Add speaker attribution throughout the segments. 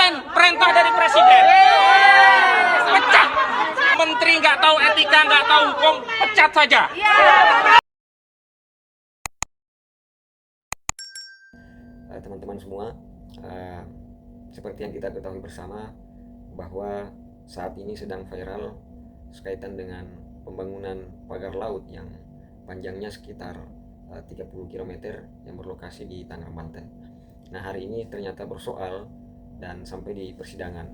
Speaker 1: komplain perintah dari presiden. Pecat. Menteri nggak tahu etika, nggak tahu hukum, pecat saja.
Speaker 2: Teman-teman semua, seperti yang kita ketahui bersama bahwa saat ini sedang viral sekaitan dengan pembangunan pagar laut yang panjangnya sekitar 30 km yang berlokasi di Tangerang, Banten. Nah, hari ini ternyata bersoal dan sampai di persidangan.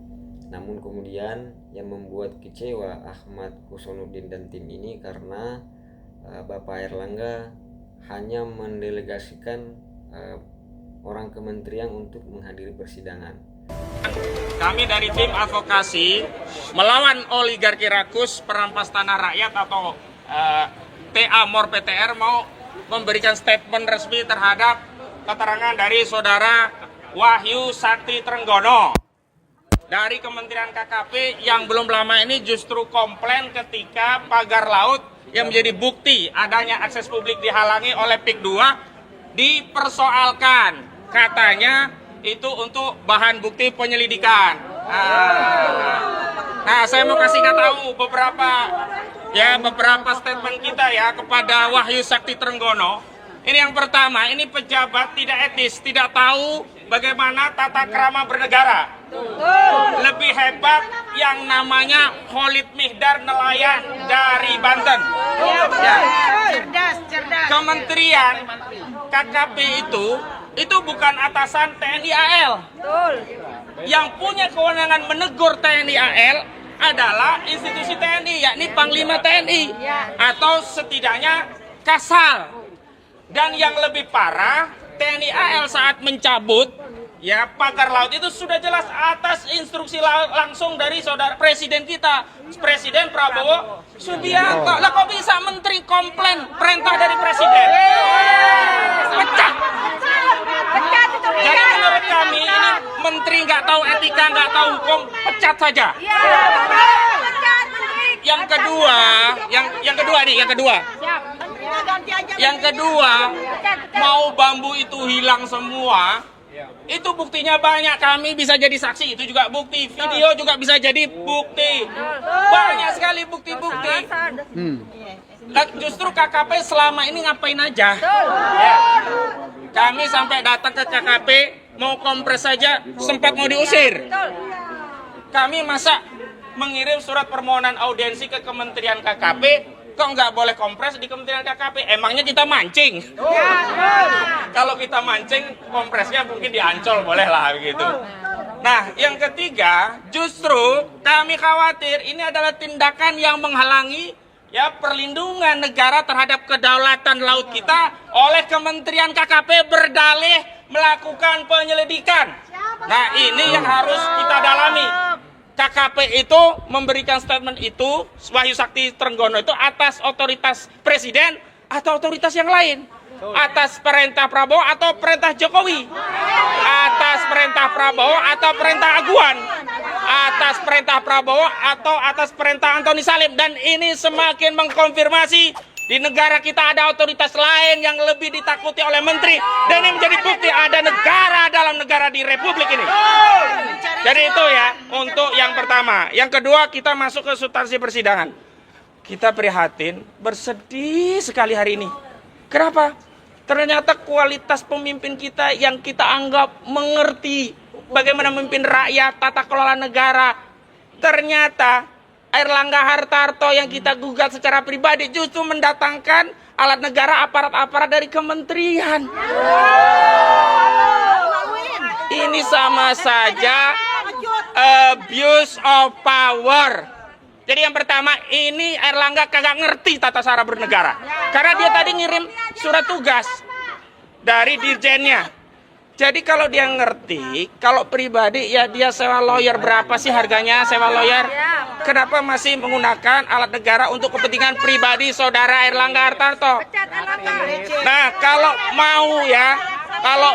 Speaker 2: Namun kemudian yang membuat kecewa Ahmad Husonuddin dan tim ini karena Bapak Airlangga hanya mendelegasikan orang kementerian untuk menghadiri persidangan.
Speaker 1: Kami dari tim advokasi melawan oligarki rakus perampas tanah rakyat atau TA Mor PTR mau memberikan statement resmi terhadap keterangan dari saudara Wahyu Sakti Trenggono dari Kementerian KKP yang belum lama ini justru komplain ketika pagar laut yang menjadi bukti adanya akses publik dihalangi oleh PIK 2 dipersoalkan. Katanya itu untuk bahan bukti penyelidikan. Nah, saya mau kasih tahu beberapa statement kita ya kepada Wahyu Sakti Trenggono. Ini yang pertama, ini pejabat tidak etis, tidak tahu bagaimana tata krama bernegara. Lebih hebat yang namanya Khalid Mihdar nelayan dari Banten.
Speaker 3: Cerdas.
Speaker 1: Kementerian KKP itu bukan atasan TNI AL. Yang punya kewenangan menegur TNI AL adalah institusi TNI, yakni Panglima TNI atau setidaknya Kasal. Dan yang lebih parah, TNI AL saat mencabut pagar laut itu sudah jelas atas instruksi langsung dari saudara presiden kita, Presiden Prabowo Subianto. Lah kok bisa menteri komplain perintah dari presiden? Pecat. Jadi menurut kami ini menteri nggak tahu etika, nggak tahu hukum, pecat saja. Yang kedua, mau bambu itu hilang semua, itu buktinya banyak. Kami bisa jadi saksi, itu juga bukti. Video juga bisa jadi bukti. Banyak sekali bukti-bukti. Justru KKP selama ini ngapain aja? Kami sampai datang ke KKP, mau kompres saja, sempat mau diusir. Kami masa mengirim surat permohonan audiensi ke Kementerian KKP, kok nggak boleh kompres di Kementerian KKP? Emangnya kita mancing? Kalau kita mancing, kompresnya mungkin di Ancol, boleh lah begitu. Nah, yang ketiga, justru kami khawatir ini adalah tindakan yang menghalangi perlindungan negara terhadap kedaulatan laut kita oleh Kementerian KKP berdalih melakukan penyelidikan. Nah, ini yang harus kita dalami. KKP itu memberikan statement itu, Wahyu Sakti Trenggono itu atas otoritas presiden atau otoritas yang lain? Atas perintah Prabowo atau perintah Jokowi? Atas perintah Prabowo atau perintah Aguan? Atas perintah Prabowo atau atas perintah Antoni Salim? Dan ini semakin mengkonfirmasi di negara kita ada otoritas lain yang lebih ditakuti oleh menteri. Dan ini menjadi bukti ada negara dalam negara di Republik ini. Jadi itu untuk yang pertama. Yang kedua, kita masuk ke substansi persidangan. Kita prihatin, bersedih sekali hari ini. Kenapa? Ternyata kualitas pemimpin kita yang kita anggap mengerti bagaimana memimpin rakyat, tata kelola negara. Ternyata Airlangga Hartarto yang kita gugat secara pribadi justru mendatangkan alat negara, aparat-aparat dari kementerian. Ini sama saja abuse of power. Jadi yang pertama, ini Airlangga kagak ngerti tata cara bernegara. Karena dia tadi ngirim surat tugas dari dirjennya. Jadi kalau dia ngerti, kalau pribadi dia sewa lawyer, berapa sih harganya sewa lawyer? Kenapa masih menggunakan alat negara untuk kepentingan pribadi saudara Airlangga Hartarto? Nah, kalau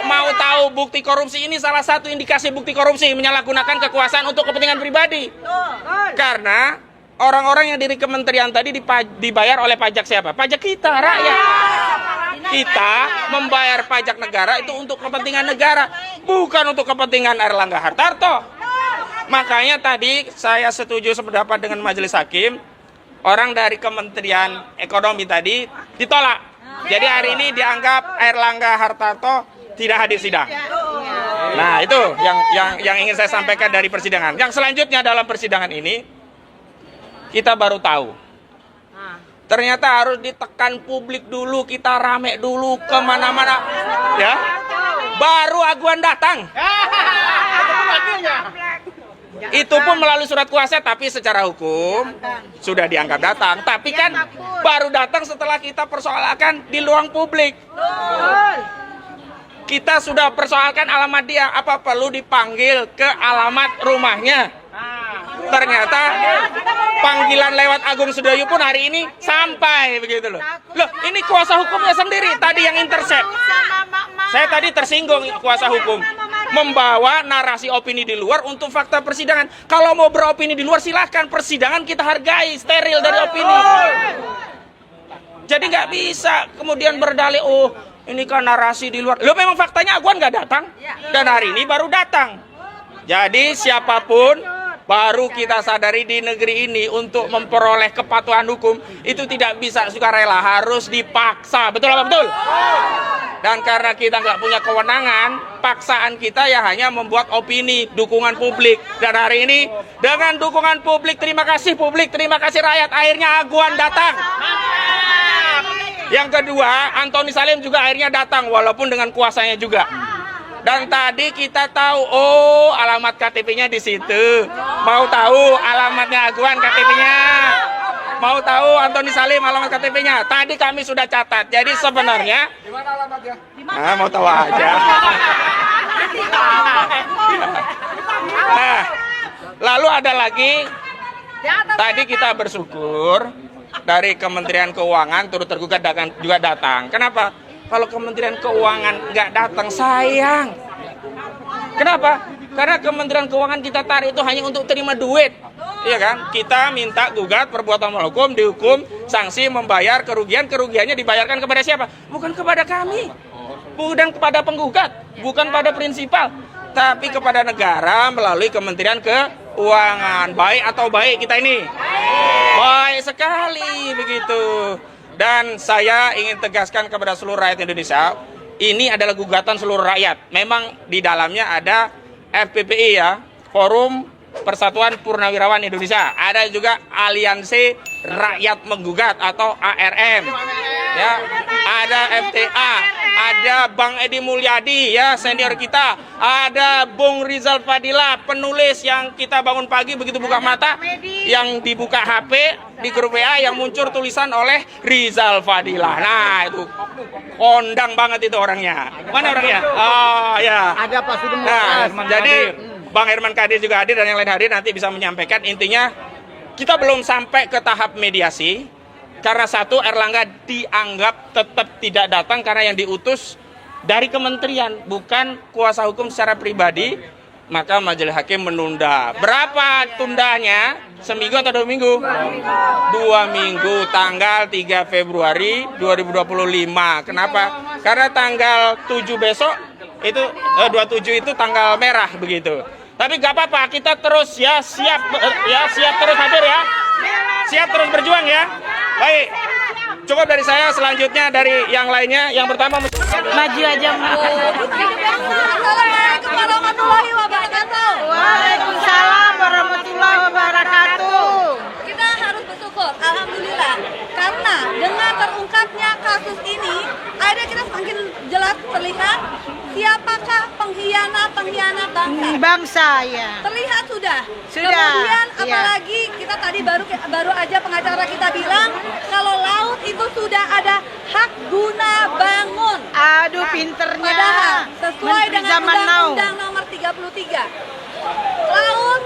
Speaker 1: mau tahu bukti korupsi, ini salah satu indikasi bukti korupsi, menyalahgunakan kekuasaan untuk kepentingan pribadi. Karena orang-orang yang dari kementerian tadi dibayar oleh pajak siapa? Pajak kita, rakyat. Kita membayar pajak negara itu untuk kepentingan negara, bukan untuk kepentingan Airlangga Hartarto. Makanya tadi saya setuju sependapat dengan Majelis Hakim. Orang dari Kementerian Ekonomi tadi ditolak. Jadi hari ini dianggap Airlangga Hartarto tidak hadir sidang. Nah, itu yang ingin saya sampaikan dari persidangan. Yang selanjutnya dalam persidangan ini kita baru tahu. Ternyata harus ditekan publik dulu, kita rame dulu kemana-mana, ya. Baru aguan datang. Itu pun melalui surat kuasa, tapi secara hukum sudah dianggap datang. Tapi kan baru datang setelah kita persoalkan di ruang publik. Kita sudah persoalkan alamat dia, apa perlu dipanggil ke alamat rumahnya? Ternyata panggilan lewat Agung Sedayu pun hari ini sampai begitu loh. Loh, ini kuasa hukumnya sendiri tadi yang intercept. Saya tadi tersinggung kuasa hukum membawa narasi opini di luar untuk fakta persidangan. Kalau mau beropini di luar silahkan, persidangan kita hargai, steril dari opini. Jadi nggak bisa kemudian berdalih, oh ini kan narasi di luar. Loh, memang faktanya Aguan nggak datang dan hari ini baru datang. Jadi siapapun baru kita sadari di negeri ini untuk memperoleh kepatuhan hukum itu tidak bisa sukarela, harus dipaksa. Betul apa betul? Dan karena kita nggak punya kewenangan, paksaan kita ya hanya membuat opini, dukungan publik. Dan hari ini dengan dukungan publik, terima kasih rakyat, akhirnya Aguan datang. Yang kedua, Antoni Salim juga akhirnya datang walaupun dengan kuasanya juga. Dan tadi kita tahu, oh alamat KTP-nya di situ. Mau tahu alamatnya Aguan KTP-nya? Mau tahu Antoni Salim alamat KTP-nya? Tadi kami sudah catat. Jadi sebenarnya,
Speaker 3: Di mana alamatnya?
Speaker 1: mau tahu aja. Nah, lalu ada lagi. Tadi kita bersyukur dari Kementerian Keuangan turut tergugat juga datang. Kenapa? Kalau Kementerian Keuangan nggak datang, sayang. Kenapa? Karena Kementerian Keuangan kita tarik itu hanya untuk terima duit. Iya kan? Kita minta gugat perbuatan melawan hukum, dihukum, sanksi, membayar kerugian. Kerugiannya dibayarkan kepada siapa? Bukan kepada kami. Bukan kepada penggugat. Bukan pada prinsipal. Tapi kepada negara melalui Kementerian Keuangan. Baik atau baik kita ini? Baik sekali begitu. Dan saya ingin tegaskan kepada seluruh rakyat Indonesia, ini adalah gugatan seluruh rakyat. Memang di dalamnya ada FPPI ya, Forum Persatuan Purnawirawan Indonesia. Ada juga Aliansi Rakyat Menggugat atau ARM. Ya, ada FTA, ada Bang Edi Mulyadi ya, senior kita. Ada Bung Rizal Fadila, penulis yang kita bangun pagi begitu buka mata, yang dibuka HP di grup WA yang muncul tulisan oleh Rizal Fadila. Nah, itu kondang banget itu orangnya. Mana orangnya? Oh ya.
Speaker 3: Ada Pak Sugeng.
Speaker 1: Nah, jadi Bang Herman Kadir juga hadir dan yang lain hadir, nanti bisa menyampaikan. Intinya kita belum sampai ke tahap mediasi karena satu, Airlangga dianggap tetap tidak datang karena yang diutus dari kementerian, bukan kuasa hukum secara pribadi. Maka Majelis Hakim menunda. Berapa tundanya? Seminggu atau 2 minggu? 2 minggu, tanggal 3 Februari 2025. Kenapa? Karena tanggal 7 besok itu 27 itu tanggal merah begitu. Tapi gak apa-apa, kita terus ya siap terus hadir ya. Siap terus berjuang ya. Baik. Cukup dari saya, selanjutnya dari yang lainnya. Yang pertama
Speaker 4: maju aja.
Speaker 5: Assalamualaikum warahmatullahi wabarakatuh.
Speaker 4: Waalaikumsalam warahmatullahi wabarakatuh.
Speaker 5: Kita harus bersyukur, alhamdulillah, karena dengan terungkapnya kasus ini, akhirnya kita semakin jelas terlihat siapakah pengkhianat
Speaker 4: Bangsa ya.
Speaker 5: Terlihat sudah.
Speaker 4: Sudah,
Speaker 5: Kemudian
Speaker 4: iya.
Speaker 5: apalagi kita tadi baru aja pengacara kita bilang kalau laut itu sudah ada hak guna bangun.
Speaker 4: Aduh pinternya.
Speaker 5: Padahal sesuai
Speaker 4: Menteri
Speaker 5: dengan
Speaker 4: zaman now.
Speaker 5: Undang-Undang Nomor 33, laut,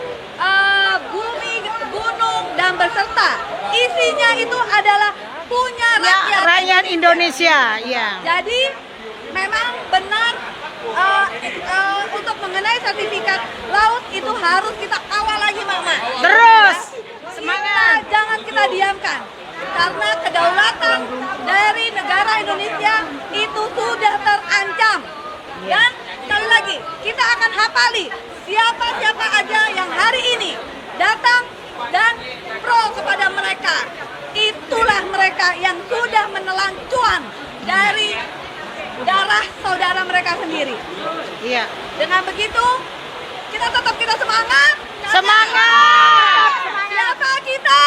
Speaker 5: bumi, gunung dan beserta isinya itu adalah punya
Speaker 4: Ya, rakyat Indonesia ya.
Speaker 5: Jadi memang benar untuk mengenai sertifikat laut itu harus kita kawal lagi, Mama.
Speaker 4: Terus
Speaker 5: Semangat. Jangan kita diamkan. Karena kedaulatan dari negara Indonesia itu sudah terancam. Dan sekali lagi, kita akan hafali siapa-siapa aja yang hari ini datang dan pro kepada mereka, itulah mereka yang sudah menelan cuan dari darah saudara mereka sendiri.
Speaker 4: Iya.
Speaker 5: Dengan begitu, kita semangat.
Speaker 4: Semangat.
Speaker 5: Siapa kita?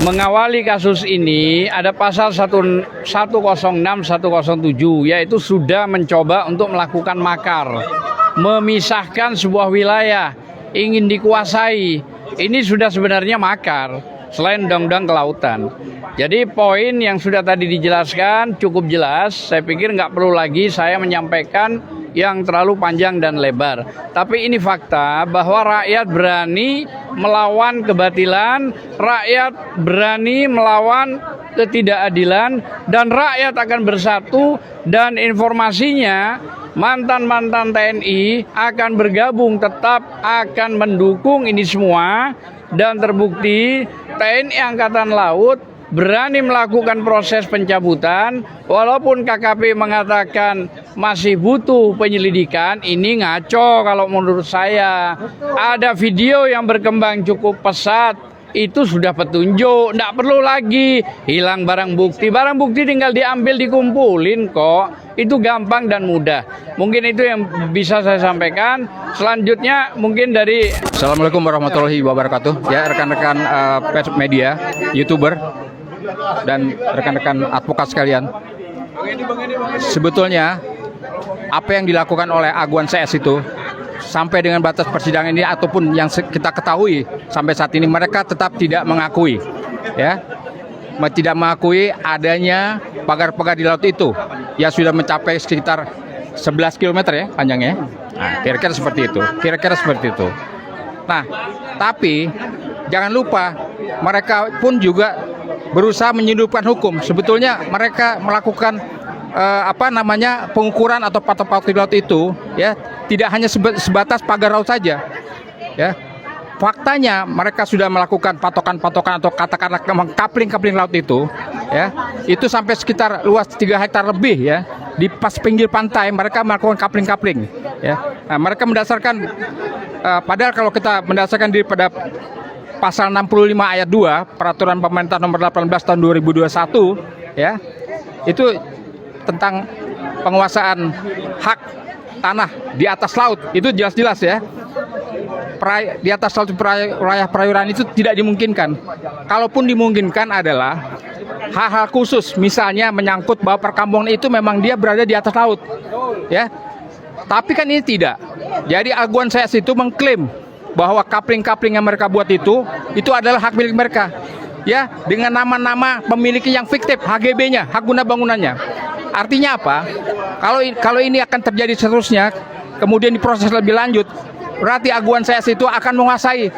Speaker 3: Mengawali kasus ini ada pasal 106, 107 yaitu sudah mencoba untuk melakukan makar, memisahkan sebuah wilayah, ingin dikuasai. Ini sudah sebenarnya makar selain undang-undang kelautan. Jadi poin yang sudah tadi dijelaskan cukup jelas. Saya pikir nggak perlu lagi saya menyampaikan yang terlalu panjang dan lebar. Tapi ini fakta bahwa rakyat berani melawan kebatilan, rakyat berani melawan ketidakadilan, dan rakyat akan bersatu. Dan informasinya mantan-mantan TNI akan bergabung, tetap akan mendukung ini semua. Dan terbukti TNI Angkatan Laut berani melakukan proses pencabutan, walaupun KKP mengatakan masih butuh penyelidikan. Ini ngaco kalau menurut saya. Ada video yang berkembang cukup pesat, itu sudah petunjuk, tidak perlu lagi hilang barang bukti. Barang bukti tinggal diambil, dikumpulin kok. Itu gampang dan mudah. Mungkin itu yang bisa saya sampaikan. Selanjutnya mungkin dari
Speaker 6: Assalamualaikum warahmatullahi wabarakatuh. Ya, rekan-rekan pers media, YouTuber, dan rekan-rekan advokat sekalian. Sebetulnya apa yang dilakukan oleh Aguan CS itu sampai dengan batas persidangan ini ataupun yang kita ketahui sampai saat ini, mereka tetap tidak mengakui, ya, tidak mengakui adanya pagar-pagar di laut itu yang sudah mencapai sekitar 11 km ya panjangnya. Nah, kira-kira seperti itu. Nah, tapi jangan lupa mereka pun juga berusaha menyelundupkan hukum. Sebetulnya mereka melakukan pengukuran atau patok-patok di laut itu, ya, tidak hanya sebatas pagar laut saja, ya. Faktanya mereka sudah melakukan patokan-patokan atau katakanlah kapling-kapling laut itu, ya, itu sampai sekitar luas 3 hektar lebih, ya. Di pas pinggir pantai mereka melakukan kapling-kapling, ya. Nah, mereka mendasarkan padahal kalau kita mendasarkan diri pada pasal 65 ayat 2 Peraturan Pemerintah Nomor 18 Tahun 2021, ya, itu tentang penguasaan hak tanah di atas laut, itu jelas-jelas, ya. Di atas laut wilayah perairan itu tidak dimungkinkan. Kalaupun dimungkinkan adalah hal-hal khusus, misalnya menyangkut bahwa perkampungan itu memang dia berada di atas laut, ya. Tapi kan ini tidak. Jadi Aguan CS itu mengklaim bahwa kapling-kapling yang mereka buat itu adalah hak milik mereka, ya, dengan nama-nama pemiliknya yang fiktif, HGB-nya, hak guna bangunannya. Artinya apa? Kalau ini akan terjadi seterusnya, kemudian diproses lebih lanjut, berarti Aguan CS itu akan menguasai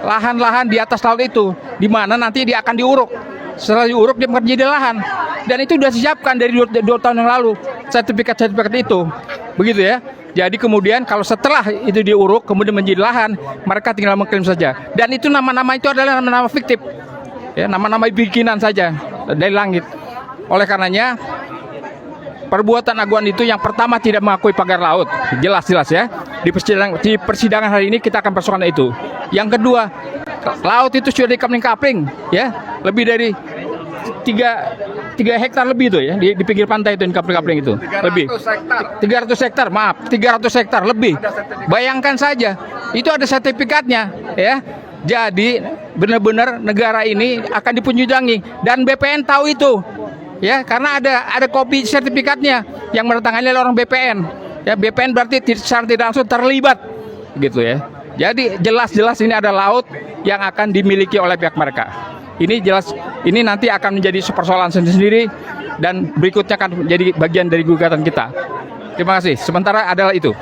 Speaker 6: lahan-lahan di atas laut itu, di mana nanti dia akan diuruk. Setelah diuruk dia menjadi lahan, dan itu sudah disiapkan dari 2 tahun yang lalu, sertifikat itu, begitu, ya. Jadi kemudian kalau setelah itu diuruk kemudian menjadi lahan, mereka tinggal mengklaim saja. Dan itu nama-nama itu adalah nama-nama fiktif, ya, nama-nama bikinan saja dari langit. Oleh karenanya perbuatan Aguan itu yang pertama tidak mengakui pagar laut, jelas-jelas, ya. Di persidangan hari ini kita akan persoalkan itu. Yang kedua, laut itu sudah dikapling-kapling, ya, lebih dari 3 hektar lebih itu, ya, di pinggir pantai itu, kapling-kapling itu lebih 300 hektar lebih. Bayangkan saja, itu ada sertifikatnya, ya. Jadi benar-benar negara ini akan dipunjudangi, dan BPN tahu itu, ya, karena ada kopi sertifikatnya yang menandatangani oleh orang BPN, ya. BPN berarti secara tidak langsung terlibat, gitu, ya. Jadi jelas-jelas ini ada laut yang akan dimiliki oleh pihak mereka. Ini jelas, ini nanti akan menjadi persoalan sendiri dan berikutnya akan menjadi bagian dari gugatan kita. Terima kasih. Sementara adalah itu.